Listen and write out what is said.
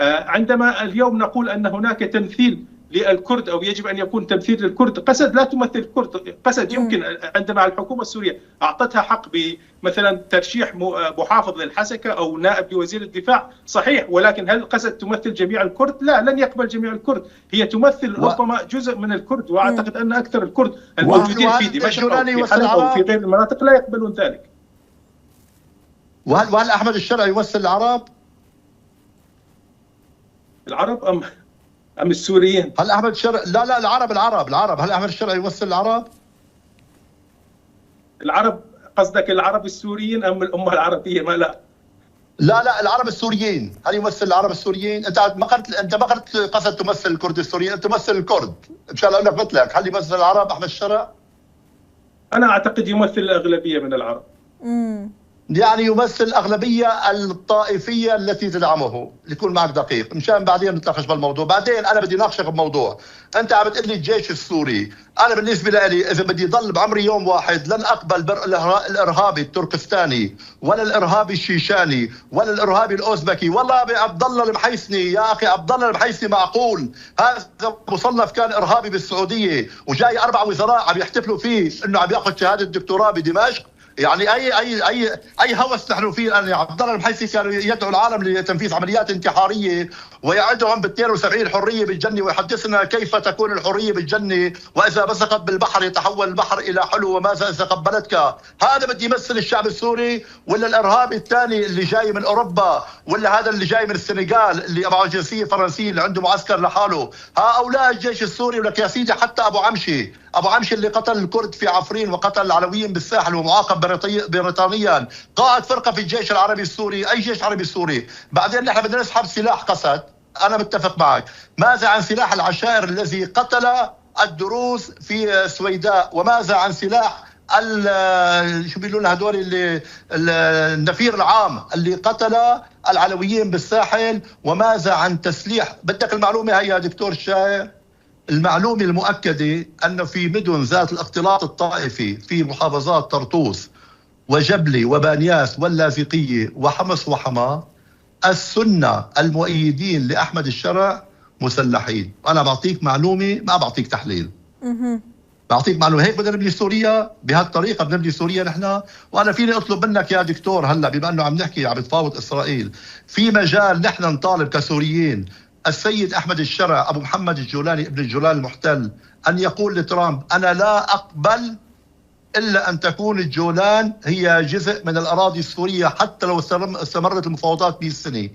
عندما اليوم نقول أن هناك تمثيل للكرد أو يجب أن يكون تمثيل للكرد، قسد لا تمثل الكرد. قسد يمكن عندما الحكومة السورية أعطتها حق بمثلا ترشيح محافظ للحسكة أو نائب لوزير الدفاع صحيح، ولكن هل قسد تمثل جميع الكرد؟ لا، لن يقبل جميع الكرد، هي تمثل ربما جزء من الكرد، وأعتقد أن أكثر الكرد الموجودين في دمشق أو في حلب أو في غير المناطق لا يقبلون ذلك. وهل أحمد الشرع يمثل العرب؟ العرب أم السوريين؟ هل أحمد الشرع؟ لا العرب. هل أحمد الشرع يمثل العرب؟ العرب قصدك العرب السوريين أم الأمة العربية؟ ما لا العرب السوريين، هل يمثل العرب السوريين؟ انت ما قلت قصد تمثل الكرد السوريين، انت تمثل الكرد، مشان اقول لك مثلك، هل يمثل العرب احمد الشرع؟ انا اعتقد يمثل الاغلبيه من العرب. يعني يمثل الأغلبية الطائفية التي تدعمه، ليكون معك دقيق مشان بعدين نتناقش بالموضوع. بعدين أنا بدي ناقشك بموضوع، أنت عم بتقول لي الجيش السوري، أنا بالنسبة لي إذا بدي ضل بعمري يوم واحد لن أقبل الإرهابي التركستاني ولا الإرهابي الشيشاني ولا الإرهابي الأوزبكي. والله عبد الله المحيسني يا أخي، عبد الله المحيسني معقول هذا مصنف كان إرهابي بالسعودية وجاي 4 وزراء عم يحتفلوا فيه إنه عم ياخذ شهادة دكتوراه بدمشق. يعني اي هوس نحن فيه. أن عبد الله المحيسي كان يدعو العالم لتنفيذ عمليات انتحاريه ويعدهم بال 72 الحريه بالجنه، ويحدثنا كيف تكون الحريه بالجنه، واذا بزقت بالبحر يتحول البحر الى حلو، وماذا اذا قبلتك. هذا بده يمثل الشعب السوري ولا الارهابي الثاني اللي جاي من اوروبا، ولا هذا اللي جاي من السنغال اللي معه جنسيه فرنسيه اللي عنده معسكر لحاله؟ هؤلاء الجيش السوري. ولك يا سيدي حتى ابو عمشي اللي قتل الكرد في عفرين وقتل العلويين بالساحل ومعاقب بريطانيا، قائد فرقه في الجيش العربي السوري. اي جيش عربي سوري؟ بعدين نحن بدنا نسحب سلاح قسد. انا متفق معك. ماذا عن سلاح العشائر الذي قتل الدروز في سويداء؟ وماذا عن سلاح شو بيقولوا هذول اللي النفير العام اللي قتل العلويين بالساحل؟ وماذا عن تسليح؟ بدك المعلومه هي يا دكتور الشاعر؟ المعلومة المؤكدة أنه في مدن ذات الاختلاط الطائفي في محافظات طرطوس وجبلة وبانياس واللاذقية وحمص وحما، السنة المؤيدين لأحمد الشرع مسلحين. أنا بعطيك معلومة، ما بعطيك تحليل. بعطيك معلومة. هيك بدنا نبني سوريا، بهالطريقة بنبني سوريا نحن. وأنا فيني أطلب منك يا دكتور هلا، بما أنه عم نحكي عم بتفاوض إسرائيل، في مجال نحن نطالب كسوريين السيد أحمد الشرع أبو محمد الجولاني ابن الجولان المحتل أن يقول لترامب أنا لا أقبل إلا أن تكون الجولان هي جزء من الأراضي السورية حتى لو استمرت المفاوضات 100 سنة.